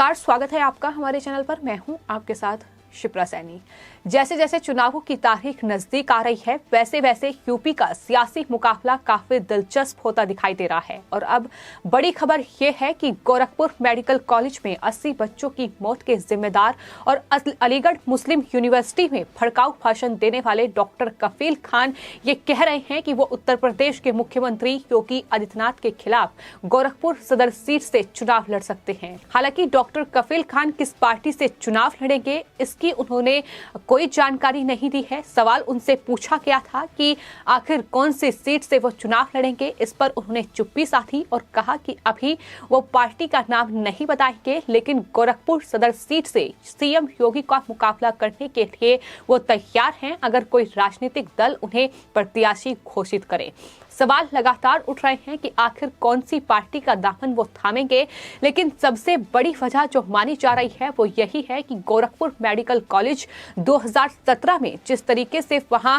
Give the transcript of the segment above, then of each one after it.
नमस्कार, स्वागत है आपका हमारे चैनल पर। मैं हूं आपके साथ शिप्रा सैनी। जैसे जैसे चुनावों की तारीख नजदीक आ रही है, वैसे वैसे यूपी का सियासी मुकाबला काफी दिलचस्प होता दिखाई दे रहा है। और अब बड़ी खबर ये है कि गोरखपुर मेडिकल कॉलेज में 80 बच्चों की मौत के जिम्मेदार और अलीगढ़ मुस्लिम यूनिवर्सिटी में भड़काऊ भाषण देने वाले डॉक्टर कफील खान ये कह रहे हैं कि वो उत्तर प्रदेश के मुख्यमंत्री योगी आदित्यनाथ के खिलाफ गोरखपुर सदर सीट से चुनाव लड़ सकते हैं। हालांकि डॉक्टर कफील खान किस पार्टी से चुनाव लड़ेंगे, इसकी उन्होंने कोई जानकारी नहीं दी है। सवाल उनसे पूछा गया था कि आखिर कौन सी सीट से वो चुनाव लड़ेंगे, इस पर उन्होंने चुप्पी साधी और कहा कि अभी वो पार्टी का नाम नहीं बताएंगे, लेकिन गोरखपुर सदर सीट से सीएम योगी का मुकाबला करने के लिए वो तैयार हैं अगर कोई राजनीतिक दल उन्हें प्रत्याशी घोषित करे। सवाल लगातार उठ रहे हैं कि आखिर कौन सी पार्टी का दामन वो थामेंगे, लेकिन सबसे बड़ी वजह जो मानी जा रही है वो यही है कि गोरखपुर मेडिकल कॉलेज 2017 में जिस तरीके से वहां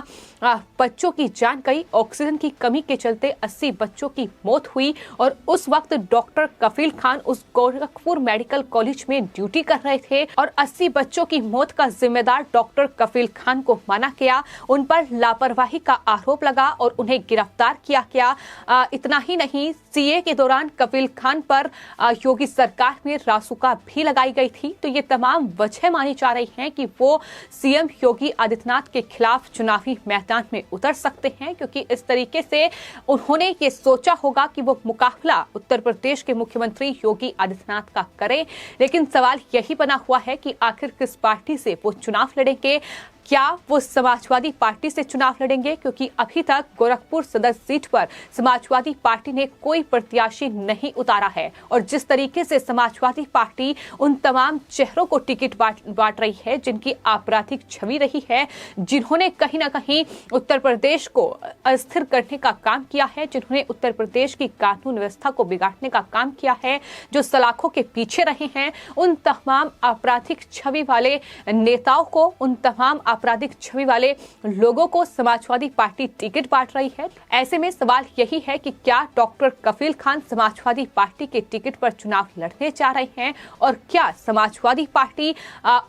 बच्चों की जान गई, ऑक्सीजन की कमी के चलते 80 बच्चों की मौत हुई और उस वक्त डॉक्टर कफील खान उस गोरखपुर मेडिकल कॉलेज में ड्यूटी कर रहे थे और 80 बच्चों की मौत का जिम्मेदार डॉक्टर कफील खान को माना गया। उन पर लापरवाही का आरोप लगा और उन्हें गिरफ्तार किया गया। इतना ही नहीं, सीए के दौरान कफील खान पर योगी सरकार में रासुका भी लगाई गई थी। तो ये तमाम वजह मानी जा रही हैं कि वो सीएम योगी आदित्यनाथ के खिलाफ चुनावी मैदान में उतर सकते हैं, क्योंकि इस तरीके से उन्होंने ये सोचा होगा कि वो मुकाबला उत्तर प्रदेश के मुख्यमंत्री योगी आदित्यनाथ का करें। लेकिन सवाल यही बना हुआ है कि आखिर किस पार्टी से वो चुनाव लड़ेंगे। क्या वो समाजवादी पार्टी से चुनाव लड़ेंगे, क्योंकि अभी तक गोरखपुर सदर सीट पर समाजवादी पार्टी ने कोई प्रत्याशी नहीं उतारा है। और जिस तरीके से समाजवादी पार्टी उन तमाम चेहरों को टिकट बांट रही है जिनकी आपराधिक छवि रही है, जिन्होंने कहीं ना कहीं उत्तर प्रदेश को अस्थिर करने का काम किया है, जिन्होंने उत्तर प्रदेश की कानून व्यवस्था को बिगाड़ने का काम किया है, जो सलाखों के पीछे रहे हैं, उन तमाम आपराधिक छवि वाले नेताओं को, उन तमाम आपराधिक छवि वाले लोगों को समाजवादी पार्टी टिकट बांट रही है। ऐसे में सवाल यही है कि क्या डॉक्टर कफील खान समाजवादी पार्टी के टिकट पर चुनाव लड़ने जा रहे हैं और क्या समाजवादी पार्टी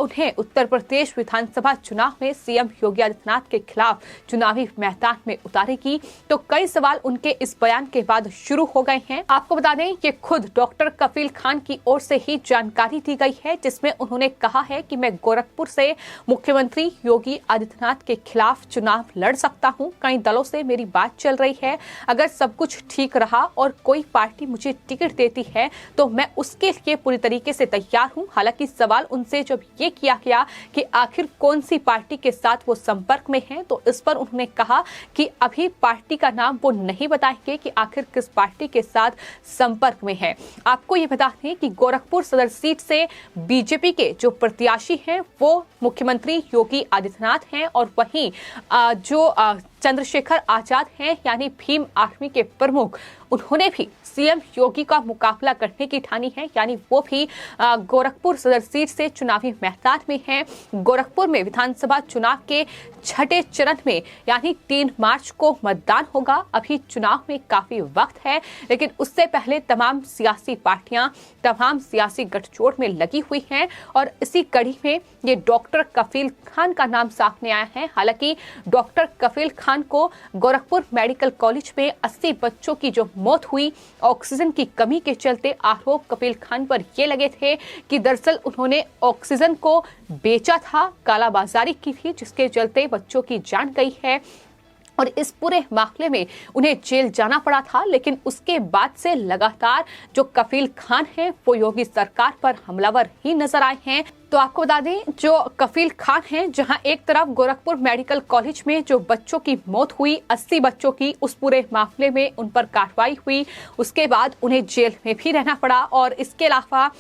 उन्हें उत्तर प्रदेश विधानसभा चुनाव में सीएम योगी आदित्यनाथ के खिलाफ चुनावी मैदान में उतारेगी। तो कई सवाल उनके इस बयान के बाद शुरू हो गए हैं। आपको बता दें कि खुद डॉक्टर कफील खान की ओर से ही जानकारी दी गई है, जिसमें उन्होंने कहा है कि मैं गोरखपुर से मुख्यमंत्री योगी आदित्यनाथ के खिलाफ चुनाव लड़ सकता हूं। कई दलों से मेरी बात चल रही है, अगर सब कुछ ठीक रहा और कोई पार्टी मुझे टिकट देती है तो मैं उसके लिए पूरी तरीके से तैयार हूं। हालांकि सवाल उनसे जब ये किया गया कि आखिर कौन सी पार्टी के साथ वो संपर्क में हैं, तो इस पर उन्होंने कहा कि अभी पार्टी का नाम वो नहीं बताएंगे कि आखिर किस पार्टी के साथ संपर्क में है। आपको ये बता दें कि गोरखपुर सदर सीट से बीजेपी के जो प्रत्याशी हैं वो मुख्यमंत्री योगी आदित्यनाथ हैं और वहीं जो चंद्रशेखर आजाद हैं, यानी भीम आर्मी के प्रमुख, उन्होंने भी सीएम योगी का मुकाबला करने की ठानी है, यानी वो भी गोरखपुर सदर सीट से चुनावी मैदान में हैं। गोरखपुर में विधानसभा चुनाव के छठे चरण में यानी 3 मार्च को मतदान होगा। अभी चुनाव में काफी वक्त है, लेकिन उससे पहले तमाम सियासी पार्टियां, तमाम सियासी गठजोड़ में लगी हुई हैं और इसी कड़ी में ये डॉक्टर कफील खान का नाम सामने आया है। हालांकि डॉक्टर कफील खान को गोरखपुर मेडिकल कॉलेज में 80 बच्चों की जो मौत हुई ऑक्सीजन की कमी के चलते, आरोप कफील खान पर ये लगे थे कि दरअसल उन्होंने ऑक्सीजन को बेचा था, कालाबाजारी की थी, जिसके चलते बच्चों की जान गई है और इस पूरे मामले में उन्हें जेल जाना पड़ा था। लेकिन उसके बाद से लगातार जो कफील खान हैं वो योगी सरकार पर हमलावर ही नजर आए हैं। तो आपको बता दें, जो कफील खान हैं, जहां एक तरफ गोरखपुर मेडिकल कॉलेज में जो बच्चों की मौत हुई, 80 बच्चों की, उस पूरे मामले में उन पर कार्रवाई हुई, उसके बाद उन्हें जेल में भी रहना पड़ा। और इसके अलावा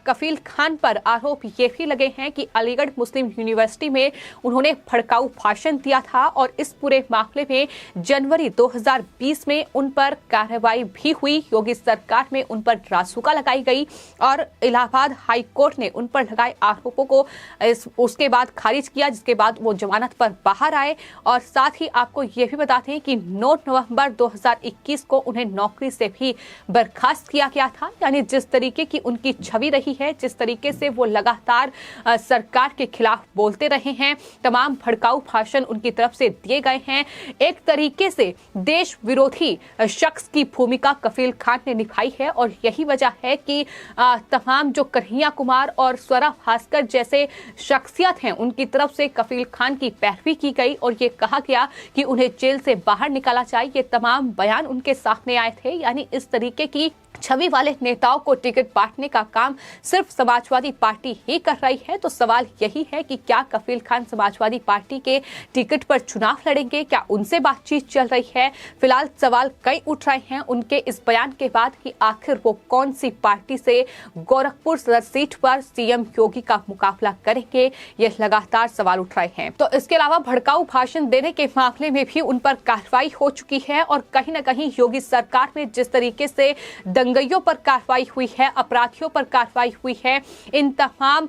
कफील खान पर आरोप ये भी लगे हैं कि अलीगढ़ मुस्लिम यूनिवर्सिटी में उन्होंने भड़काऊ भाषण दिया था और इस पूरे मामले में जनवरी 2020 में उन पर कार्रवाई भी हुई। योगी सरकार में उन पर रासुका लगाई गई और इलाहाबाद हाई कोर्ट ने उन पर लगाए आरोपों को उसके बाद खारिज किया, जिसके बाद वो जमानत पर बाहर आए। और साथ ही आपको ये भी बताते हैं कि 9 नवंबर 2021 को उन्हें नौकरी से भी बर्खास्त किया गया था। यानी जिस तरीके की उनकी छवि रही है, जिस तरीके से वो लगातार सरकार के खिलाफ बोलते रहे हैं, तमाम भड़काऊ भाषण उनकी तरफ से दिए गए हैं, एक तरीके से देश विरोधी शख्स की भूमिका कफील खान ने निभाई है। और यही वजह है कि तमाम जो कन्हैया कुमार और स्वरा भास्कर जैसे शख्सियत हैं, उनकी तरफ से कफील खान की पैरवी की गई और ये कहा गया कि उन्हें जेल से बाहर निकाला जाए। ये तमाम बयान उनके सामने आए थे। यानी इस तरीके की छवि वाले नेताओं को टिकट बांटने का काम सिर्फ समाजवादी पार्टी ही कर रही है। तो सवाल यही है कि क्या कफील खान समाजवादी पार्टी के टिकट पर चुनाव लड़ेंगे, क्या उनसे बातचीत चल रही है? फिलहाल सवाल कई उठ रहे हैं उनके इस बयान के बाद कि आखिर वो कौन सी पार्टी से गोरखपुर सदर सीट पर सीएम योगी का मुकाबला करेंगे, ये लगातार सवाल उठ रहे हैं। तो इसके अलावा भड़काऊ भाषण देने के मामले में भी उन पर कार्रवाई हो चुकी है और कहीं न कहीं योगी सरकार में जिस तरीके से दंगइयों पर कार्रवाई हुई है, अपराधियों पर कार्रवाई हुई है, इन तमाम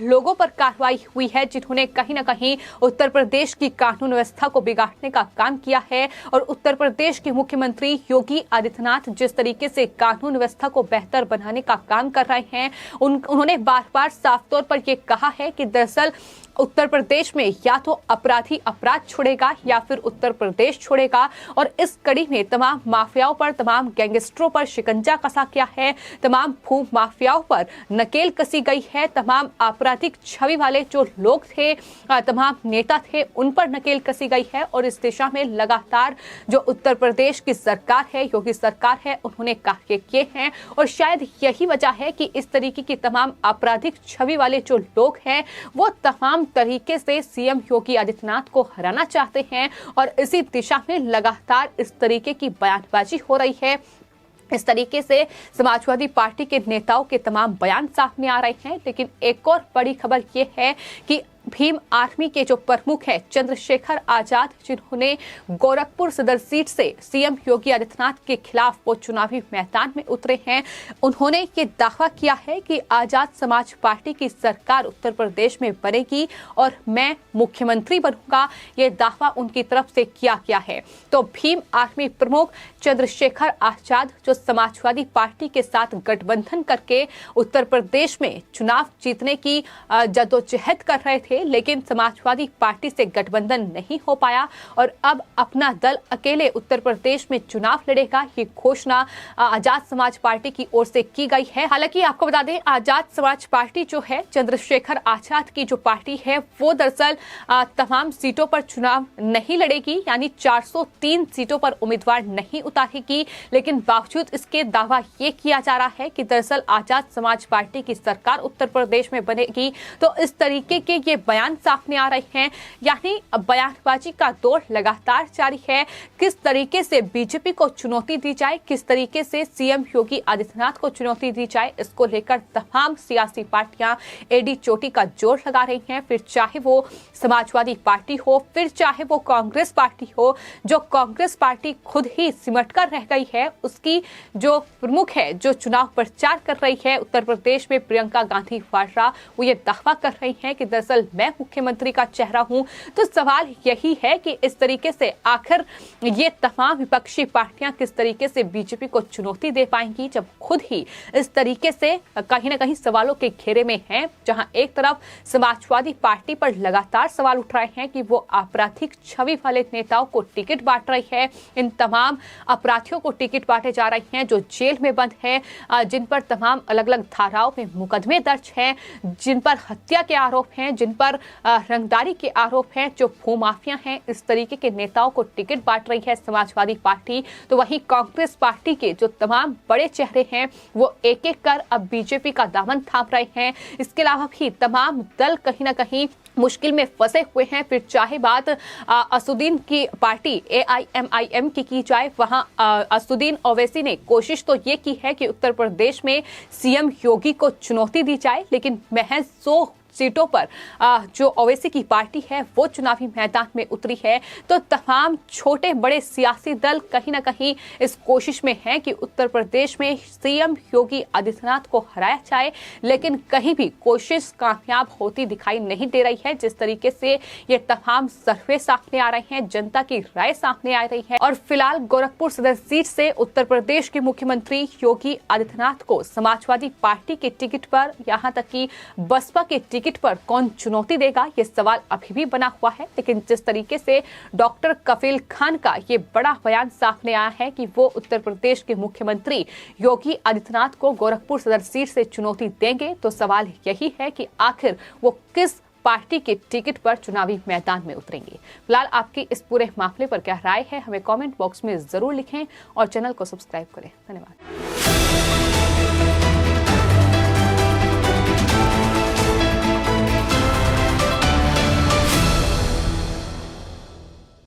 लोगों पर कार्रवाई हुई है जिन्होंने कहीं ना कहीं उत्तर प्रदेश की कानून व्यवस्था को बिगाड़ने का काम किया है। और उत्तर प्रदेश के मुख्यमंत्री योगी आदित्यनाथ जिस तरीके से कानून व्यवस्था को बेहतर बनाने का काम कर रहे हैं, उन्होंने बार बार साफ तौर पर यह कहा है कि दरअसल उत्तर प्रदेश में या तो अपराधी अपराध छोड़ेगा या फिर उत्तर प्रदेश छोड़ेगा। और इस कड़ी में तमाम माफियाओं पर, तमाम गैंगस्टरों पर शिकंजा कसा गया है, तमाम भू माफियाओं पर नकेल कसी गई है, तमाम आपराधिक छवि वाले जो लोग थे, तमाम नेता थे, उन पर नकेल कसी गई है। और इस दिशा में लगातार जो उत्तर प्रदेश की सरकार है, योगी सरकार है, उन्होंने कार्य किए हैं। और शायद यही वजह है कि इस तरीके की तमाम आपराधिक छवि वाले जो लोग हैं वो तमाम तरीके से सीएम योगी आदित्यनाथ को हराना चाहते हैं। और इसी दिशा में लगातार इस तरीके की बयानबाजी हो रही है। इस तरीके से समाजवादी पार्टी के नेताओं के तमाम बयान सामने आ रहे हैं। लेकिन एक और बड़ी खबर यह है कि भीम आर्मी के जो प्रमुख हैं चंद्रशेखर आजाद, जिन्होंने गोरखपुर सदर सीट से सीएम योगी आदित्यनाथ के खिलाफ वो चुनावी मैदान में उतरे हैं, उन्होंने ये दावा किया है कि आजाद समाज पार्टी की सरकार उत्तर प्रदेश में बनेगी और मैं मुख्यमंत्री बनूंगा। ये दावा उनकी तरफ से किया गया है। तो भीम आर्मी प्रमुख चंद्रशेखर आजाद जो समाजवादी पार्टी के साथ गठबंधन करके उत्तर प्रदेश में चुनाव जीतने की जद्दोजहद कर रहे थे, लेकिन समाजवादी पार्टी से गठबंधन नहीं हो पाया और अब अपना दल अकेले उत्तर प्रदेश में चुनाव लड़ेगा, ये घोषणा आजाद समाज पार्टी की ओर से की गई है। हालांकि आपको बता दें, आजाद समाज पार्टी जो है, चंद्रशेखर आजाद की जो पार्टी है, वो दरअसल तमाम सीटों पर चुनाव नहीं लड़ेगी, यानी 403 सीटों पर उम्मीदवार नहीं उतारेगी। लेकिन बावजूद इसके दावा ये किया जा रहा है कि दरअसल आजाद समाज पार्टी की सरकार उत्तर प्रदेश में बनेगी। तो इस तरीके के ये बयान सामने आ रहे हैं, यानी बयानबाजी का दौर लगातार जारी है। किस तरीके से बीजेपी को चुनौती दी जाए, किस तरीके से सीएम योगी आदित्यनाथ को चुनौती दी जाए, इसको लेकर तमाम सियासी पार्टियां एडी चोटी का जोर लगा रही हैं। फिर चाहे वो समाजवादी पार्टी हो, फिर चाहे वो कांग्रेस पार्टी हो, जो कांग्रेस पार्टी खुद ही सिमट कर रह गई है, उसकी जो प्रमुख है, जो चुनाव प्रचार कर रही है उत्तर प्रदेश में, प्रियंका गांधी वाड्रा, वो ये दावा कर रही है कि दरअसल मैं मुख्यमंत्री का चेहरा हूं। तो सवाल यही है कि इस तरीके से आखिर ये तमाम विपक्षी पार्टियां किस तरीके से बीजेपी को चुनौती दे पाएंगी, जब खुद ही इस तरीके से कहीं ना कहीं सवालों के घेरे में हैं। जहां एक तरफ समाजवादी पार्टी पर लगातार सवाल उठ रहे हैं कि वो आपराधिक छवि वाले नेताओं को टिकट बांट रही है, इन तमाम अपराधियों को टिकट बांटे जा रहे हैं जो जेल में बंद हैं, जिन पर तमाम अलग अलग धाराओं में मुकदमे दर्ज हैं, जिन पर हत्या के आरोप हैं, जिन पर रंगदारी के आरोप हैं, जो भूमाफिया हैं। इस तरीके के नेताओं को टिकट बांट रही है समाजवादी पार्टी। तो वहीं कांग्रेस पार्टी के जो तमाम बड़े चेहरे हैं वो एक एक कर अब बीजेपी का दामन थाम रहे हैं। इसके अलावा भी तमाम दल कहीं ना कहीं मुश्किल में फंसे हुए हैं। फिर चाहे बात असुद्दीन की पार्टी AIMIM की जाए, वहां असुद्दीन ओवैसी ने कोशिश तो ये की है कि उत्तर प्रदेश में सीएम योगी को चुनौती दी जाए, लेकिन महज सीटों पर जो ओवैसी की पार्टी है वो चुनावी मैदान में उतरी है, तो तमाम छोटे बड़े सियासी दल कहीं ना कहीं इस कोशिश में हैं कि उत्तर प्रदेश में सीएम योगी आदित्यनाथ को हराया जाए, लेकिन कहीं भी कोशिश कामयाब होती दिखाई नहीं दे रही है। जिस तरीके से ये तमाम सर्वे सामने आ रहे हैं, जनता की राय सामने आ रही है, और फिलहाल गोरखपुर सदर सीट से उत्तर प्रदेश के मुख्यमंत्री योगी आदित्यनाथ को समाजवादी पार्टी के टिकट पर, यहां तक कि बसपा के टिकट पर कौन चुनौती देगा, ये सवाल अभी भी बना हुआ है। लेकिन जिस तरीके से डॉक्टर कफील खान का ये बड़ा बयान सामने आया है कि वो उत्तर प्रदेश के मुख्यमंत्री योगी आदित्यनाथ को गोरखपुर सदर सीट से चुनौती देंगे, तो सवाल यही है कि आखिर वो किस पार्टी के टिकट पर चुनावी मैदान में उतरेंगे। फिलहाल आपकी इस पूरे मामले पर क्या राय है, हमें कमेंट बॉक्स में जरूर लिखें और चैनल को सब्सक्राइब करें। धन्यवाद।